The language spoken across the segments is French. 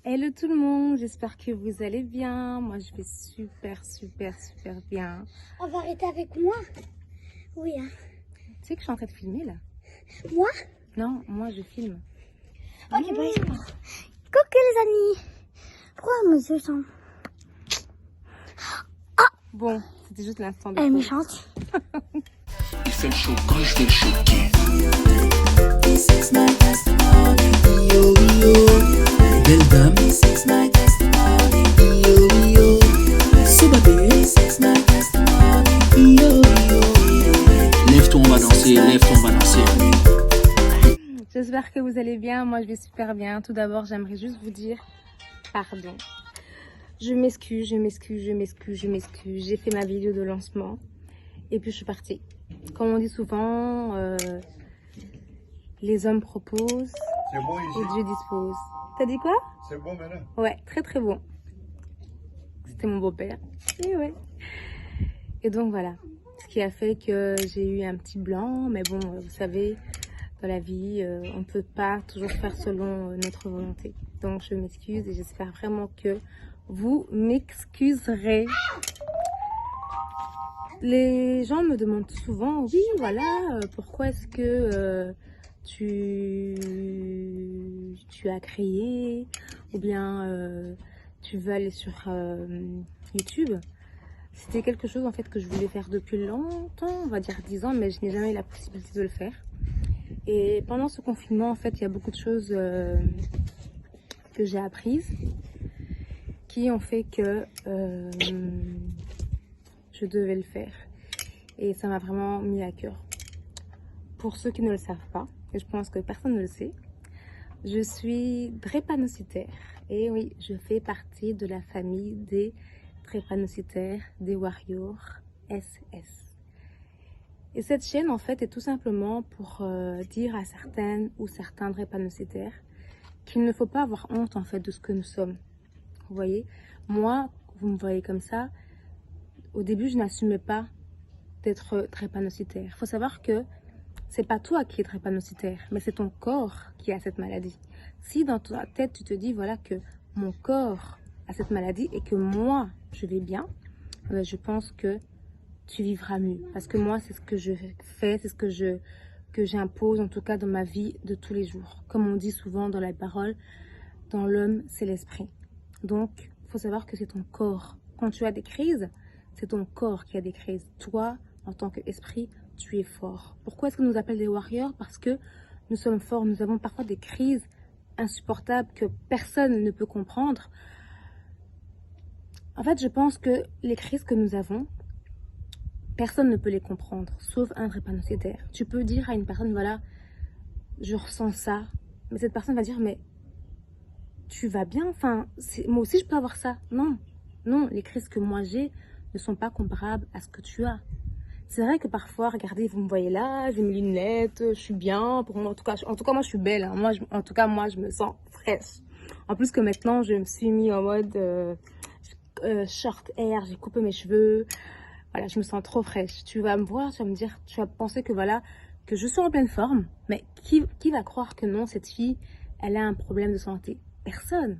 Hello tout le monde, j'espère que vous allez bien. Moi je vais super bien. On va arrêter avec moi? Oui. Hein. Tu sais que je suis en train de filmer là? Moi? Non, moi je filme. Ok, bye. Coucou les amis. Pourquoi mes yeux sont... Bon, c'était juste l'instant de Elle est pause. méchante. Il fait chaud quand je vais choquer. Belle dame, c'est babé. Lève-toi, on va danser, lève-toi, on va danser. J'espère que vous allez bien, moi je vais super bien. Tout d'abord, j'aimerais juste vous dire pardon. Je m'excuse. J'ai fait ma vidéo de lancement et puis je suis partie. Comme on dit souvent, les hommes proposent C'est bon et ici. Dieu dispose. T'as dit quoi? C'est bon maintenant. Ouais, très bon. C'était mon beau-père. Et ouais. Et donc voilà. Ce qui a fait que j'ai eu un petit blanc. Mais bon, vous savez, dans la vie, on ne peut pas toujours faire selon notre volonté. Donc je m'excuse et j'espère vraiment que vous m'excuserez. Les gens me demandent souvent, oui, voilà, pourquoi est-ce que tu as créé ou bien tu veux aller sur YouTube. C'était quelque chose en fait que je voulais faire depuis longtemps, on va dire 10 ans, mais je n'ai jamais eu la possibilité de le faire. Et pendant ce confinement, en fait, il y a beaucoup de choses que j'ai apprises qui ont fait que je devais le faire. Et ça m'a vraiment mis à cœur. Pour ceux qui ne le savent pas, et je pense que personne ne le sait, je suis drépanocytaire. Et oui, je fais partie de la famille des drépanocytaires, des Warriors SS. Et cette chaîne, en fait, est tout simplement pour dire à certaines ou certains drépanocytaires qu'il ne faut pas avoir honte, en fait, de ce que nous sommes. Vous voyez, moi, vous me voyez comme ça, au début, je n'assumais pas d'être drépanocytaire. Il faut savoir que c'est pas toi qui es drépanocytaire, mais c'est ton corps qui a cette maladie. Si dans ta tête, tu te dis, voilà, que mon corps a cette maladie et que moi, je vais bien, je pense que tu vivras mieux. Parce que moi, c'est ce que je fais, c'est ce que j'impose, en tout cas dans ma vie de tous les jours. Comme on dit souvent dans la parole, dans l'homme, c'est l'esprit. Donc, il faut savoir que c'est ton corps. Quand tu as des crises, c'est ton corps qui a des crises. Toi, en tant qu'esprit, tu es fort. Pourquoi est-ce qu'on nous appelle des warriors? Parce que nous sommes forts. Nous avons parfois des crises insupportables que personne ne peut comprendre. En fait, je pense que les crises que nous avons, personne ne peut les comprendre, sauf un drépanocytaire. Tu peux dire à une personne, voilà, je ressens ça. Mais cette personne va dire, mais tu vas bien? Enfin, moi aussi, je peux avoir ça. Non, non, les crises que moi j'ai ne sont pas comparables à ce que tu as. C'est vrai que parfois, regardez, vous me voyez là, j'ai mes lunettes, je suis bien. Pour moi, en tout cas, moi, je suis belle. Hein. Moi, je me sens fraîche. En plus que maintenant, je me suis mis en mode short hair, j'ai coupé mes cheveux. Voilà, je me sens trop fraîche. Tu vas me voir, tu vas me dire, tu vas penser que voilà, que je suis en pleine forme. Mais qui va croire que non, cette fille, elle a un problème de santé? Personne,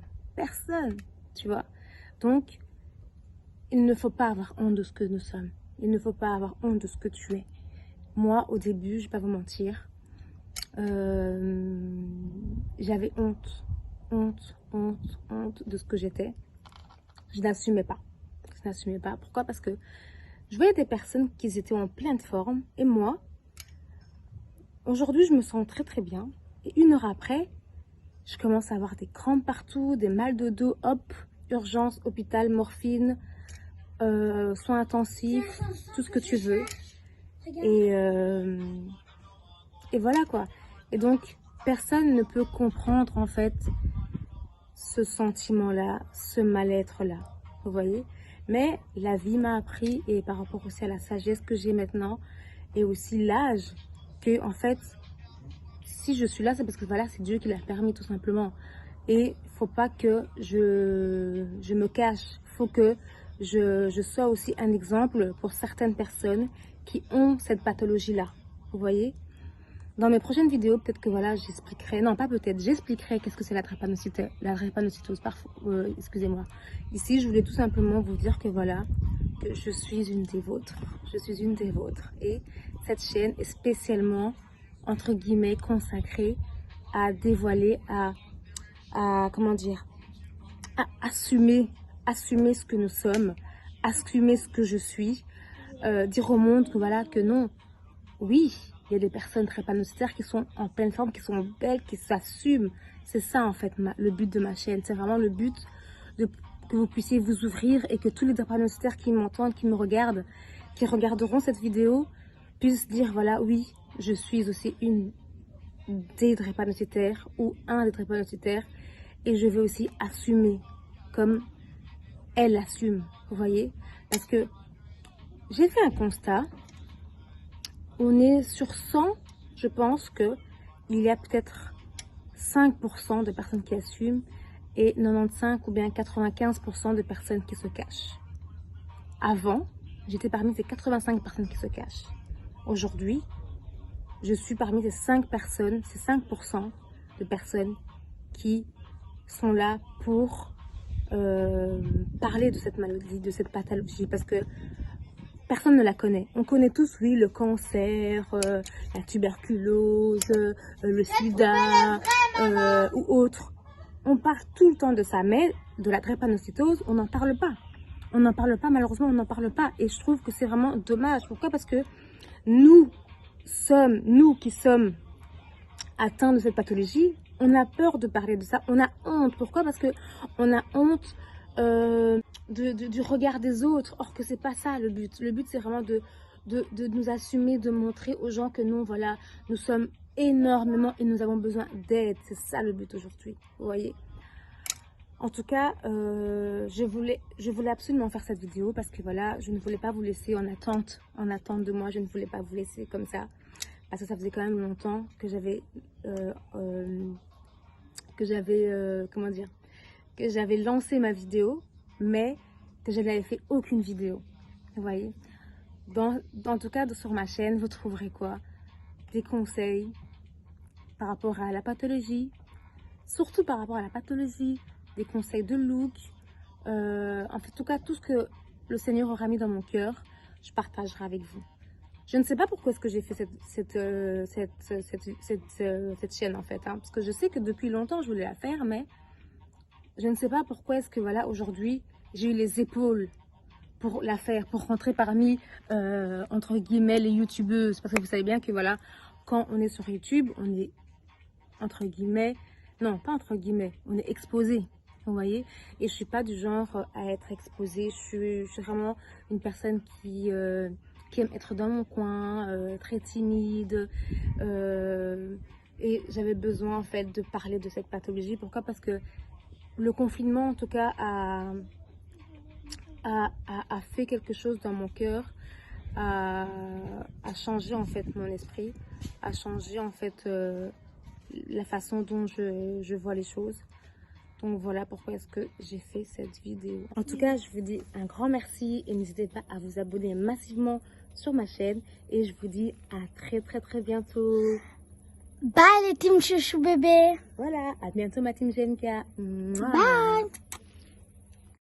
tu vois. Donc, il ne faut pas avoir honte de ce que nous sommes. Il ne faut pas avoir honte de ce que tu es. Moi, au début, je ne vais pas vous mentir, j'avais honte de ce que j'étais. Je n'assumais pas. Pourquoi? Parce que je voyais des personnes qui étaient en pleine forme. Et moi, aujourd'hui, je me sens très bien. Et 1 heure après, je commence à avoir des crampes partout, des mal de dos, hop, urgence, hôpital, morphine, soins intensifs, tout ce que tu veux. Et voilà quoi. Et donc, personne ne peut comprendre en fait ce sentiment-là, ce mal-être-là. Vous voyez? Mais la vie m'a appris, et par rapport aussi à la sagesse que j'ai maintenant, et aussi l'âge, que en fait, si je suis là, c'est parce que voilà, c'est Dieu qui l'a permis tout simplement. Et il faut pas que je me cache. Il faut que je sois aussi un exemple pour certaines personnes qui ont cette pathologie-là. Vous voyez? Dans mes prochaines vidéos, peut-être que voilà, j'expliquerai, non pas peut-être, j'expliquerai qu'est-ce que c'est la drépanocytose, excusez-moi. Ici, je voulais tout simplement vous dire que voilà, que je suis une des vôtres. Je suis une des vôtres. Et cette chaîne est spécialement, entre guillemets, consacrée à dévoiler, comment dire, à assumer ce que nous sommes, assumer ce que je suis, dire au monde que voilà, que non, oui, il y a des personnes drépanocytaires qui sont en pleine forme, qui sont belles, qui s'assument. C'est ça en fait le but de ma chaîne. C'est vraiment le but que vous puissiez vous ouvrir et que tous les drépanocytaires qui m'entendent, qui me regardent, qui regarderont cette vidéo, puissent dire voilà, oui, je suis aussi une des drépanocytaires ou un des drépanocytaires et je veux aussi assumer comme elle assume, vous voyez. Parce que j'ai fait un constat. On est sur 100, je pense que il y a peut-être 5% de personnes qui assument et 95 ou bien 95% de personnes qui se cachent. Avant, j'étais parmi ces 85 personnes qui se cachent. Aujourd'hui, je suis parmi ces 5%, ces 5% de personnes qui sont là pour parler de cette maladie, de cette pathologie, parce que personne ne la connaît. On connaît tous, oui, le cancer, la tuberculose, le sida ou autre. On parle tout le temps de ça, mais de la drépanocytose, on n'en parle pas. On n'en parle pas, malheureusement, on n'en parle pas. Et je trouve que c'est vraiment dommage. Pourquoi? Parce que nous qui sommes atteints de cette pathologie, on a peur de parler de ça. On a honte. Pourquoi? Parce que on a honte du regard des autres, or que c'est pas ça le but. Le but c'est vraiment de nous assumer, de montrer aux gens que nous, voilà, nous sommes énormément et nous avons besoin d'aide. C'est ça le but aujourd'hui, vous voyez. En tout cas, je voulais absolument faire cette vidéo parce que voilà, je ne voulais pas vous laisser en attente de moi. Je ne voulais pas vous laisser comme ça parce que ça faisait quand même longtemps que j'avais comment dire, que j'avais lancé ma vidéo, mais que je n'avais fait aucune vidéo. Vous voyez, en tout cas, sur ma chaîne, vous trouverez quoi? Des conseils par rapport à la pathologie, surtout par rapport à la pathologie, des conseils de look, en fait, en tout cas, tout ce que le Seigneur aura mis dans mon cœur, je partagerai avec vous. Je ne sais pas pourquoi est-ce que j'ai fait cette chaîne, en fait, hein, parce que je sais que depuis longtemps, je voulais la faire, mais je ne sais pas pourquoi est-ce que, voilà, aujourd'hui, j'ai eu les épaules pour la faire, pour rentrer parmi, entre guillemets, les youtubeuses. Parce que vous savez bien que, voilà, quand on est sur YouTube, on est, entre guillemets, non, pas entre guillemets, on est exposé, vous voyez. Et je suis pas du genre à être exposée. Je suis vraiment une personne qui aime être dans mon coin, très timide. Et j'avais besoin, en fait, de parler de cette pathologie. Pourquoi? Parce que le confinement, en tout cas, a fait quelque chose dans mon cœur, a changé en fait mon esprit, a changé en fait la façon dont je vois les choses. Donc voilà pourquoi est-ce que j'ai fait cette vidéo. En tout cas, je vous dis un grand merci et n'hésitez pas à vous abonner massivement sur ma chaîne. Et je vous dis à très bientôt. Bye les team chouchou bébé. Voilà, à bientôt ma team GMK. Bye.